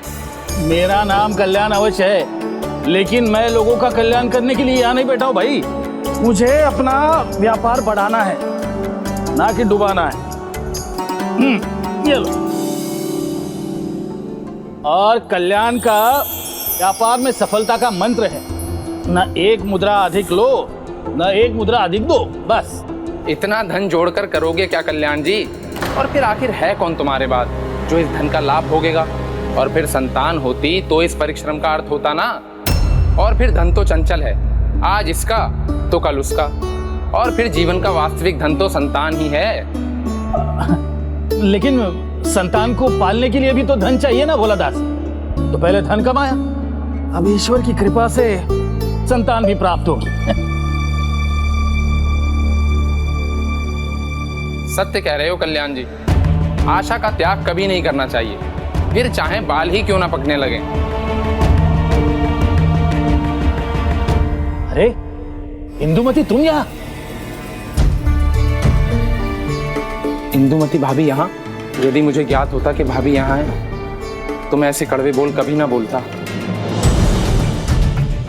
मेरा नाम कल्याण अवश्य है, लेकिन मैं लोगों का कल्याण करने के लिए यहाँ नहीं बैठा हूँ भाई। मुझे अपना व्यापार बढ़ाना है, ना कि डुबाना है। ये लो। और कल्याण का व्यापार में सफलता का मंत्र है, ना एक मुद्रा अधिक लो, ना एक मुद्रा अधिक दो, बस। इतना धन जोड़कर करोगे क्या कल्याण जी? और फिर आखिर है कौन तुम्हारे बाद जो इस धन का लाभ भोगेगा? और फिर संतान होती तो इस परिश्रम का अर्थ होता ना। और फिर धन तो चंचल है, आज इसका तो कल उसका। और फिर जीवन का वास्तविक धन तो संतान ही है। लेकिन संतान को पालने के लिए भी तो धन चाहिए ना भोलादास। तो पहले धन कमाया, अब ईश्वर की कृपा से संतान भी प्राप्त होगी। सत्य कह रहे हो कल्याण जी। आशा का त्याग कभी नहीं करना चाहिए, फिर चाहे बाल ही क्यों ना पकने लगे। अरे इंदुमती, तुम यहाँ? इंदुमती भाभी यहाँ? यदि मुझे ज्ञात होता कि भाभी यहाँ है तो मैं ऐसे कड़वे बोल कभी ना बोलता।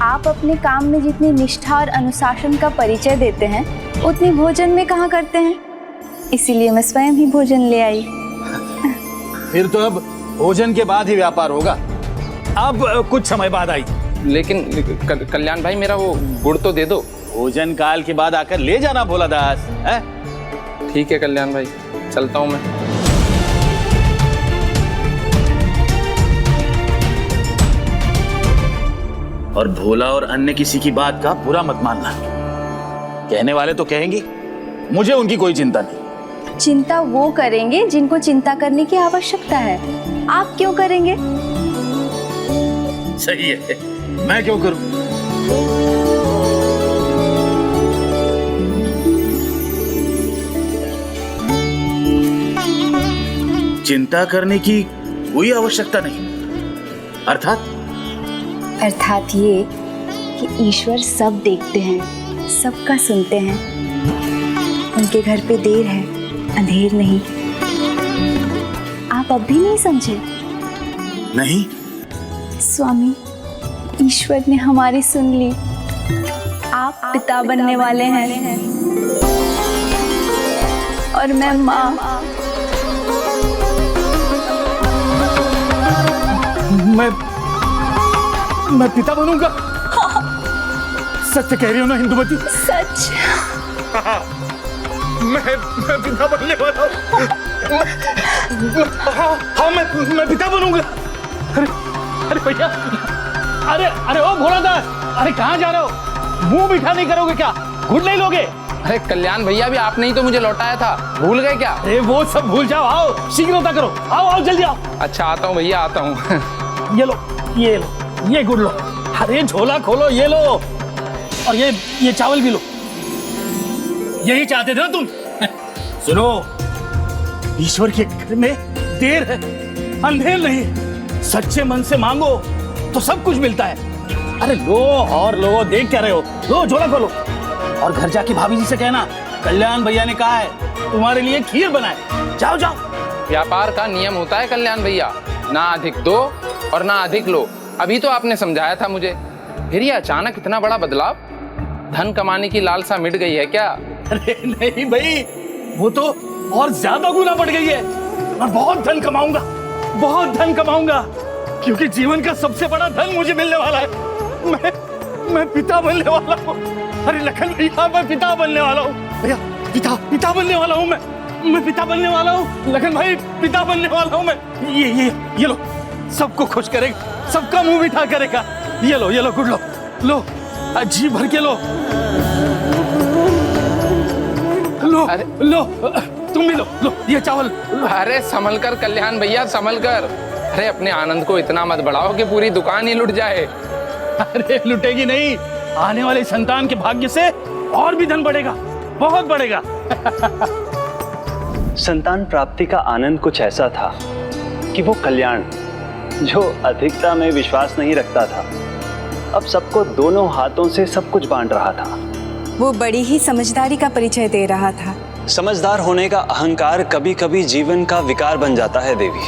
आप अपने काम में जितनी निष्ठा और अनुशासन का परिचय देते हैं, उतनी भोजन में कहाँ करते हैं। इसीलिए मैं स्वयं ही भोजन ले आई। फिर तो अब भोजन के बाद ही व्यापार होगा। अब कुछ समय बाद आई। लेकिन कल्याण भाई, मेरा वो गुड़ तो दे दो। भोजन काल के बाद आकर ले जाना भोलादास। ठीक है कल्याण भाई, चलता हूँ मैं। और भोला और अन्य किसी की बात का बुरा मत मानना। कहने वाले तो कहेंगे, मुझे उनकी कोई चिंता नहीं। चिंता वो करेंगे जिनको चिंता करने की आवश्यकता है। आप क्यों करेंगे? सही है, मैं क्यों करूं? चिंता करने की कोई आवश्यकता नहीं। अर्थात ये कि ईश्वर सब देखते हैं, सबका सुनते हैं। उनके घर पे देर है, अंधेर नहीं। आप अब भी नहीं समझे? नहीं। स्वामी, ईश्वर ने हमारी सुन ली। आप पिता बनने वाले हैं और मैं माँ। मैं पिता बनूंगा? सच कह रही हो ना हिंदुमती? सच। मैं पिता बनने वाला हूँ। हाँ, मैं पिता बनूंगा। अरे भैया, अरे ओ भोलादास, अरे कहाँ जा रहे हो? मुंह मीठा नहीं करोगे क्या? घुट नहीं लोगे? अरे कल्याण भैया, भी आपने ही तो मुझे लौटाया था, भूल गए क्या? अरे वो सब भूल जाओ, आओ शीघ्रता करो, आओ जल्दी आओ। अच्छा आता हूँ भैया, आता हूँ। ये लो, ये गुड़ लो। अरे झोला खोलो, ये लो, और ये चावल भी लो। यही चाहते थे ना तुम? सुनो, ईश्वर के घर में देर है, अंधेर नहीं। सच्चे मन से मांगो तो सब कुछ मिलता है। अरे लो और लो, देख क्या रहे हो? लो झोला खोलो, और घर जाके भाभी जी से कहना कल्याण भैया ने कहा है तुम्हारे लिए खीर बनाए। जाओ जाओ। व्यापार का नियम होता है कल्याण भैया, ना अधिक दो और ना अधिक लो। अभी तो आपने समझाया था मुझे, फिर ये अचानक इतना बड़ा बदलाव? धन कमाने की लालसा मिट गई है क्या? अरे नहीं भाई, वो तो और ज्यादा गुना बढ़ गई है। मैं बहुत धन कमाऊंगा, बहुत धन कमाऊंगा, क्योंकि जीवन का सबसे बड़ा धन मुझे मिलने वाला है। मैं पिता बनने वाला हूँ। अरे लखन भैया, मैं पिता बनने वाला हूँ। भैया पिता बनने वाला हूँ। मैं पिता बनने वाला हूँ। लखन भाई, पिता बनने वाला हूँ मैं। ये लो, सबको खुश करेगा, सबका मुंह मीठा करेगा। ये लो गुड़ लो, जी भर के लो। लो, तुम भी लो, ये चावल। अरे संभल कर कल्याण भैया, संभल कर। अरे अपने आनंद को इतना मत बढ़ाओ कि पूरी दुकान ही लुट जाए। अरे लुटेगी नहीं, आने वाले संतान के भाग्य से और भी धन बढ़ेगा, बहुत बढ़ेगा। संतान प्राप्ति का आनंद कुछ ऐसा था कि वो कल्याण, जो अधिकता में विश्वास नहीं रखता था, अब सबको दोनों हाथों से सब कुछ बांट रहा था। वो बड़ी ही समझदारी का परिचय दे रहा था। समझदार होने का अहंकार कभी कभी जीवन का विकार बन जाता है देवी।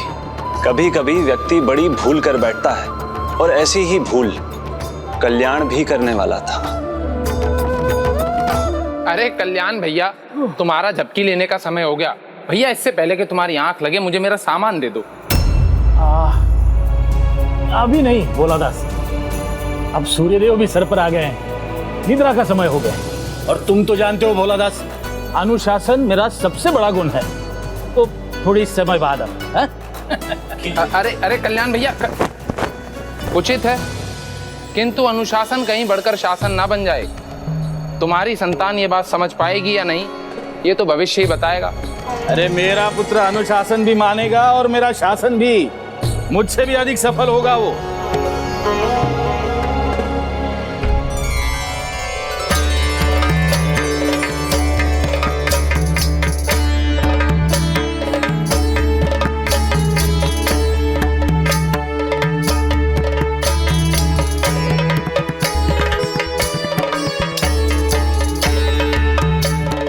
कभी कभी व्यक्ति बड़ी भूल कर बैठता है, और ऐसी ही भूल कल्याण भी करने वाला था। अरे कल्याण भैया, तुम्हारा झपकी लेने का समय हो गया। भैया, इससे पहले कि तुम्हारी आंख लगे, मुझे मेरा सामान दे दो। अभी नहीं भोलादास, अब सूर्यदेव भी सर पर आ गए हैं, निद्रा का समय हो गया। और तुम तो जानते हो भोलादास, अनुशासन मेरा सबसे बड़ा गुण है। तो थोड़ी समय बाद अब। अरे कल्याण भैया, उचित है, किंतु अनुशासन कहीं बढ़कर शासन ना बन जाए। तुम्हारी संतान ये बात समझ पाएगी या नहीं, ये तो भविष्य ही बताएगा। अरे मेरा पुत्र अनुशासन भी मानेगा और मेरा शासन भी, मुझसे भी अधिक सफल होगा वो।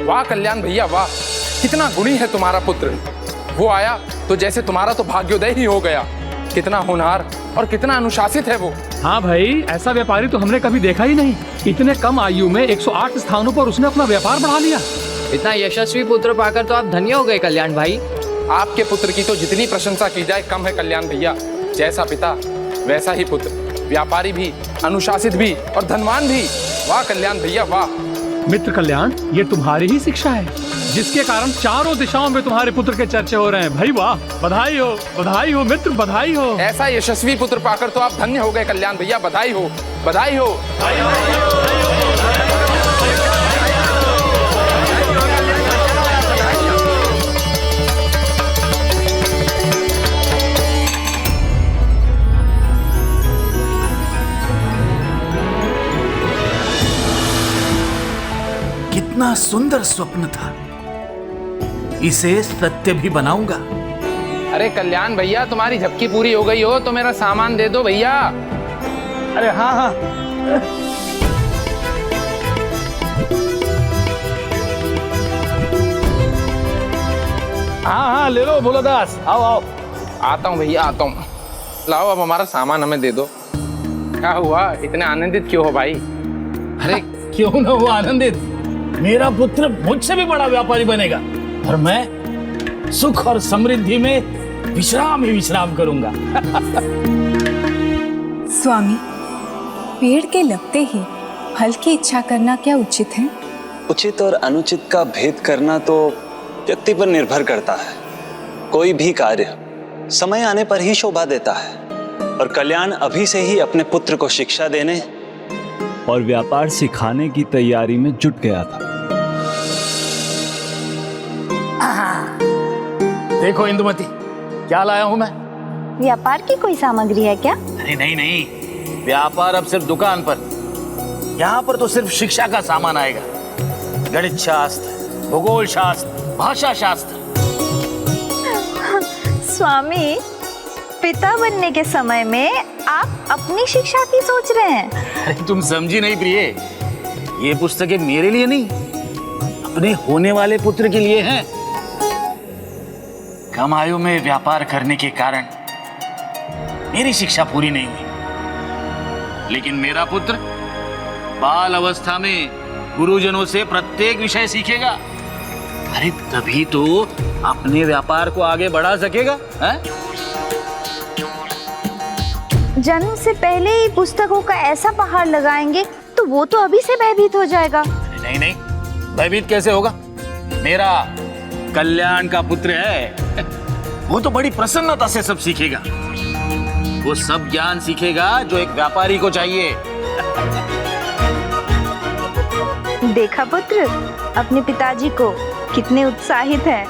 वाह कल्याण भैया वाह, कितना गुणी है तुम्हारा पुत्र। वो आया तो जैसे तुम्हारा तो भाग्योदय ही हो गया। कितना होनहार और कितना अनुशासित है वो। हाँ भाई, ऐसा व्यापारी तो हमने कभी देखा ही नहीं। इतने कम आयु में 108 स्थानों पर उसने अपना व्यापार बढ़ा लिया। इतना यशस्वी पुत्र पाकर तो आप धन्य हो गए कल्याण भाई। आपके पुत्र की तो जितनी प्रशंसा की जाए कम है कल्याण भैया। जैसा पिता वैसा ही पुत्र, व्यापारी भी, अनुशासित भी और धनवान भी। वाह कल्याण भैया वाह। मित्र कल्याण, ये तुम्हारी ही शिक्षा है जिसके कारण चारों दिशाओं में तुम्हारे पुत्र के चर्चे हो रहे हैं। भाई वाह, बधाई हो मित्र, बधाई हो। ऐसा यशस्वी पुत्र पाकर तो आप धन्य हो गए कल्याण भैया। बधाई हो, बधाई हो। कितना सुंदर स्वप्न था, इसे सत्य भी बनाऊंगा। अरे कल्याण भैया, तुम्हारी झपकी पूरी हो गई हो तो मेरा सामान दे दो भैया। अरे हाँ हाँ, हाँ हाँ ले लो भोलादास, आओ आओ। आता हूँ भैया, आता हूँ। लाओ अब हमारा सामान हमें दे दो। क्या हुआ, इतने आनंदित क्यों हो भाई? अरे क्यों ना हुआ आनंदित, मेरा पुत्र मुझसे भी बड़ा व्यापारी बनेगा और मैं सुख और समृद्धि में विश्राम ही विश्राम करूंगा। स्वामी, पेड़ के लगते ही फल की इच्छा करना क्या उचित है? उचित और अनुचित का भेद करना तो व्यक्ति पर निर्भर करता है। कोई भी कार्य समय आने पर ही शोभा देता है और कल्याण अभी से ही अपने पुत्र को शिक्षा देने और व्यापार सिखाने की तैयारी में जुट गया था। देखो इंदुमती, क्या लाया हूं मैं। व्यापार की कोई सामग्री है क्या? नहीं नहीं नहीं, व्यापार अब सिर्फ दुकान पर। यहाँ पर तो सिर्फ शिक्षा का सामान आएगा। गणित शास्त्र, भूगोल शास्त्र, भाषा शास्त्र। स्वामी, पिता बनने के समय में आप अपनी शिक्षा की सोच रहे हैं? अरे तुम समझी नहीं प्रिय, ये पुस्तकें मेरे लिए नहीं, अपने होने वाले पुत्र के लिए हैं। कम आयु में व्यापार करने के कारण मेरी शिक्षा पूरी नहीं हुई, लेकिन मेरा पुत्र बाल अवस्था में गुरुजनों से प्रत्येक विषय सीखेगा। अरे तभी तो अपने व्यापार को आगे बढ़ा सकेगा। जन्म से पहले ही पुस्तकों का ऐसा पहाड़ लगाएंगे तो वो तो अभी से भयभीत हो जाएगा। नहीं नहीं, भयभीत कैसे होगा? मेरा कल्याण का पुत्र है, वो तो बड़ी प्रसन्नता से सब सीखेगा। वो सब ज्ञान सीखेगा जो एक व्यापारी को चाहिए। देखा पुत्र, अपने पिताजी को कितने उत्साहित है।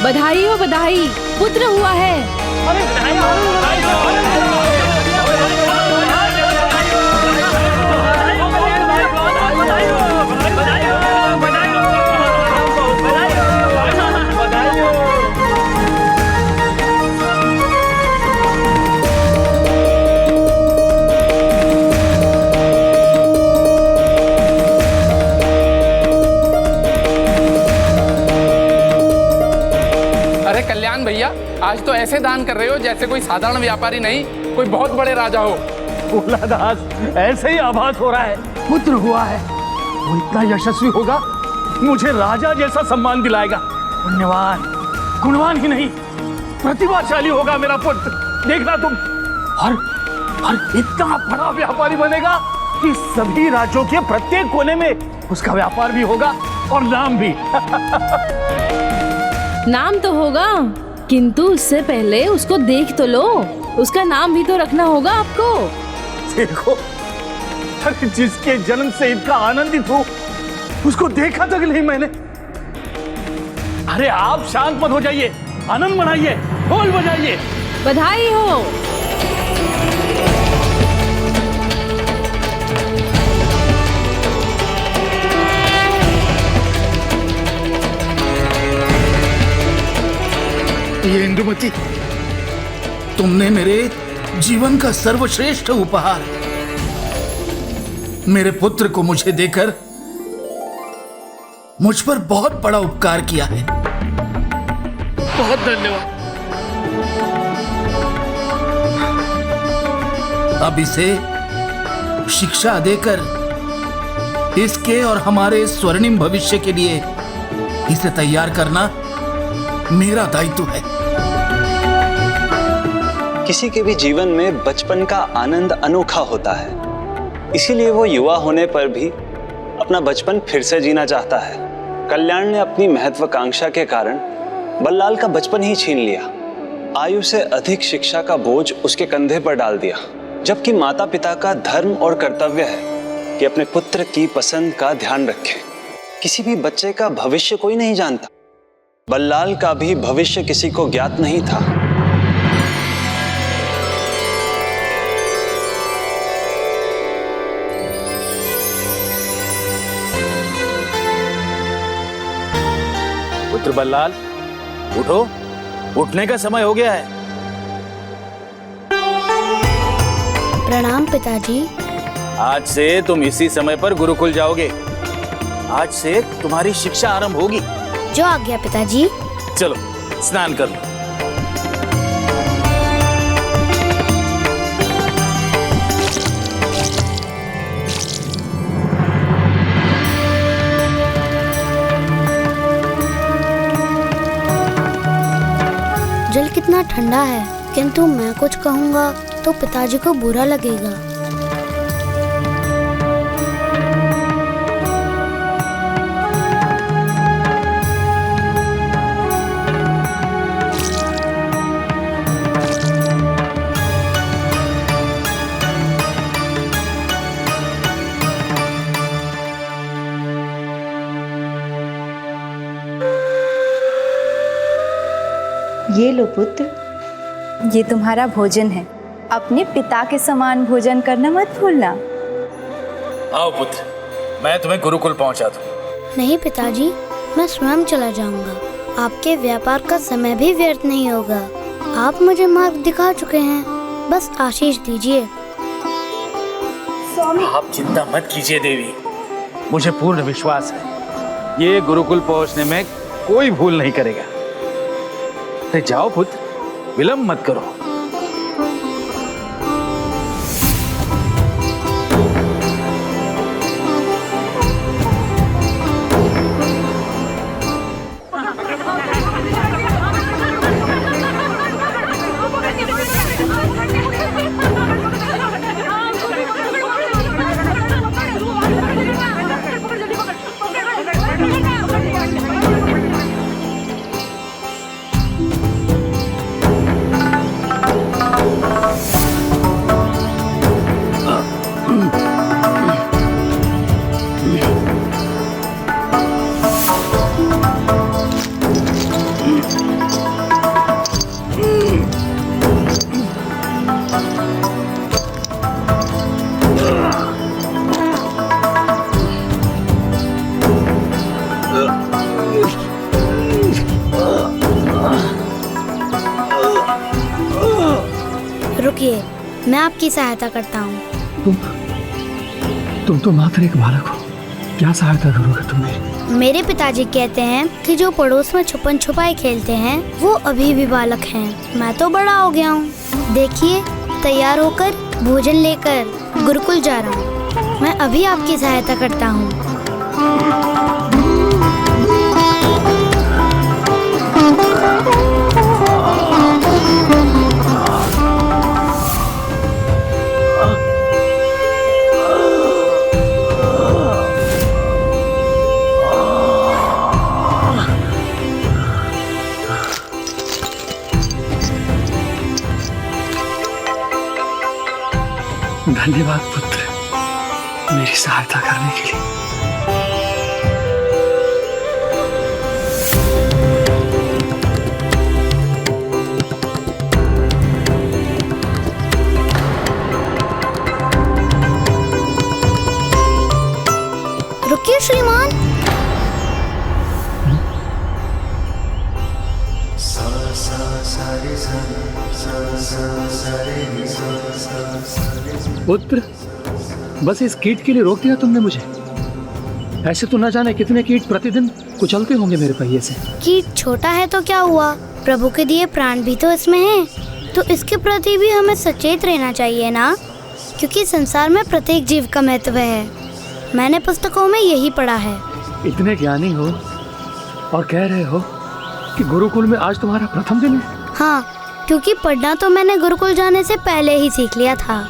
बधाई हो बधाई, पुत्र हुआ है। अरे बधाई हो, बधाई हो। कल्याण भैया, आज तो ऐसे दान कर रहे हो जैसे कोई साधारण व्यापारी नहीं, कोई बहुत बड़े राजा हो। भोलादास, ऐसे ही आभास हो रहा है, पुत्र हुआ है, वो इतना यशस्वी होगा, मुझे राजा जैसा सम्मान दिलाएगा। पुण्यवान, गुणवान ही नहीं, प्रतिभाशाली होगा मेरा पुत्र। देखना तुम, और इतना बड़ा व्यापारी बनेगा कि सभी राज्यों के प्रत्येक कोने में उसका व्यापार भी होगा और नाम भी। नाम तो होगा, किंतु उससे पहले उसको देख तो लो, उसका नाम भी तो रखना होगा आपको। देखो, जिसके जन्म से इतना आनंदित हूँ, उसको देखा तक नहीं मैंने। अरे आप शांत मत हो जाइए, आनंद मनाइए, ढोल बजाइए। बधाई हो। ये इंदुमती, तुमने मेरे जीवन का सर्वश्रेष्ठ उपहार, मेरे पुत्र को मुझे देकर मुझ पर बहुत बड़ा उपकार किया है। बहुत धन्यवाद। अब इसे शिक्षा देकर इसके और हमारे स्वर्णिम भविष्य के लिए इसे तैयार करना मेरा दायित्व है। किसी के भी जीवन में बचपन का आनंद अनोखा होता है, इसीलिए वो युवा होने पर भी अपना बचपन फिर से जीना चाहता है। कल्याण ने अपनी महत्वाकांक्षा के कारण बल्लाल का बचपन ही छीन लिया, आयु से अधिक शिक्षा का बोझ उसके कंधे पर डाल दिया। जबकि माता पिता का धर्म और कर्तव्य है कि अपने पुत्र की पसंद का ध्यान रखें। किसी भी बच्चे का भविष्य कोई नहीं जानता। बल्लाल का भी भविष्य किसी को ज्ञात नहीं था। पुत्र बल्लाल, उठो, उठने का समय हो गया है। प्रणाम पिताजी। आज से तुम इसी समय पर गुरुकुल जाओगे। आज से तुम्हारी शिक्षा आरंभ होगी। जो आज्ञा पिताजी। चलो स्नान कर लो। जल कितना ठंडा है, किंतु मैं कुछ कहूँगा तो पिताजी को बुरा लगेगा। ये लो पुत्र, ये तुम्हारा भोजन है। अपने पिता के समान भोजन करना मत भूलना। आओ पुत्र, मैं तुम्हें गुरुकुल पहुंचा दूं। नहीं पिताजी, मैं स्वयं चला जाऊंगा। आपके व्यापार का समय भी व्यर्थ नहीं होगा। आप मुझे मार्ग दिखा चुके हैं, बस आशीष दीजिए। आप चिंता मत कीजिए देवी, मुझे पूर्ण विश्वास है ये गुरुकुल पहुंचने में कोई भूल नहीं करेगा। जाओ पुत्र, विलंब मत करो। रुकिए, मैं आपकी सहायता करता हूँ। तुम तो मात्र एक बालक हो, क्या सहायता करोगे तुम मेरी? मेरे पिताजी कहते हैं कि जो पड़ोस में छुपन छुपाई खेलते हैं वो अभी भी बालक हैं। मैं तो बड़ा हो गया हूँ। देखिए, तैयार होकर भोजन लेकर गुरुकुल जा रहा हूँ। मैं अभी आपकी सहायता करता हूँ। धन्यवाद पुत्र, मेरी सहायता करने के लिए। रुकिए श्रीमान। पुत्र, बस इस कीट के लिए रोक दिया तुमने मुझे। ऐसे तो न जाने कितने कीट प्रतिदिन कुचलते होंगे मेरे पहिए से। कीट छोटा है तो क्या हुआ, प्रभु के दिए प्राण भी तो इसमें हैं, तो इसके प्रति भी हमें सचेत रहना चाहिए ना, क्योंकि संसार में प्रत्येक जीव का महत्व है। मैंने पुस्तकों में यही पढ़ा है। इतने ज्ञानी हो और कह रहे हो कि गुरुकुल में आज तुम्हारा प्रथम दिन है? हाँ, क्योंकि पढ़ना तो मैंने गुरुकुल जाने से पहले ही सीख लिया था।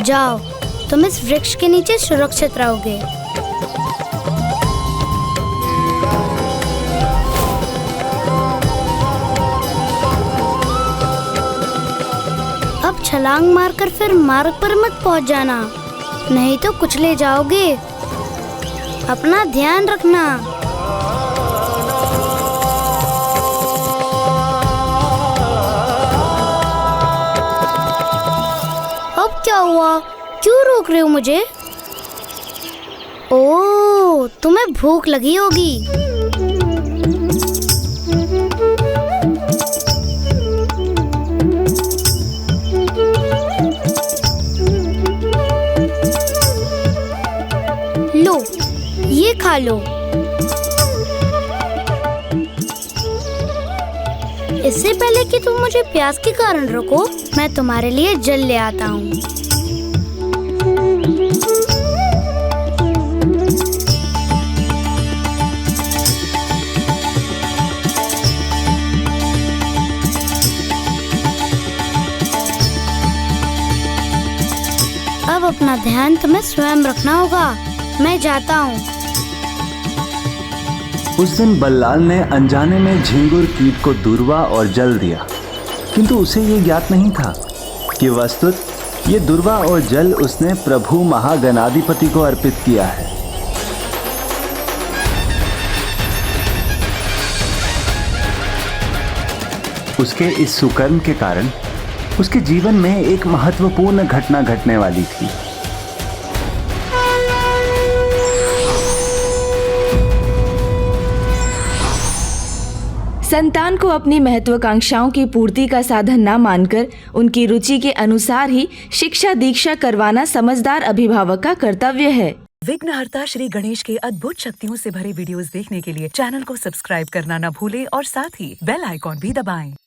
जाओ, तुम इस वृक्ष के नीचे सुरक्षित रहोगे। अब छलांग मारकर फिर मार्ग पर मत पहुंच जाना, नहीं तो कुचले जाओगे। अपना ध्यान रखना। अब क्या हुआ? क्यों रोक रहे हो मुझे? ओह, तुम्हें भूख लगी होगी। लो, ये खा लो। इससे पहले कि तुम मुझे प्यास के कारण रोको, मैं तुम्हारे लिए जल ले आता हूँ। अब अपना ध्यान तुम्हें स्वयं रखना होगा। मैं जाता हूँ। उस दिन बल्लाल ने अनजाने में झिंगुर कीट को दूर्वा और जल दिया, किंतु उसे ये ज्ञात नहीं था कि वस्तुत ये दूर्वा और जल उसने प्रभु महागणाधिपति को अर्पित किया है। उसके इस सुकर्म के कारण उसके जीवन में एक महत्वपूर्ण घटना घटने वाली थी। संतान को अपनी महत्वाकांक्षाओं की पूर्ति का साधन न मानकर उनकी रुचि के अनुसार ही शिक्षा दीक्षा करवाना समझदार अभिभावक का कर्तव्य है। विघ्नहर्ता श्री गणेश के अद्भुत शक्तियों से भरे वीडियोस देखने के लिए चैनल को सब्सक्राइब करना न भूलें और साथ ही बेल आइकॉन भी दबाएं।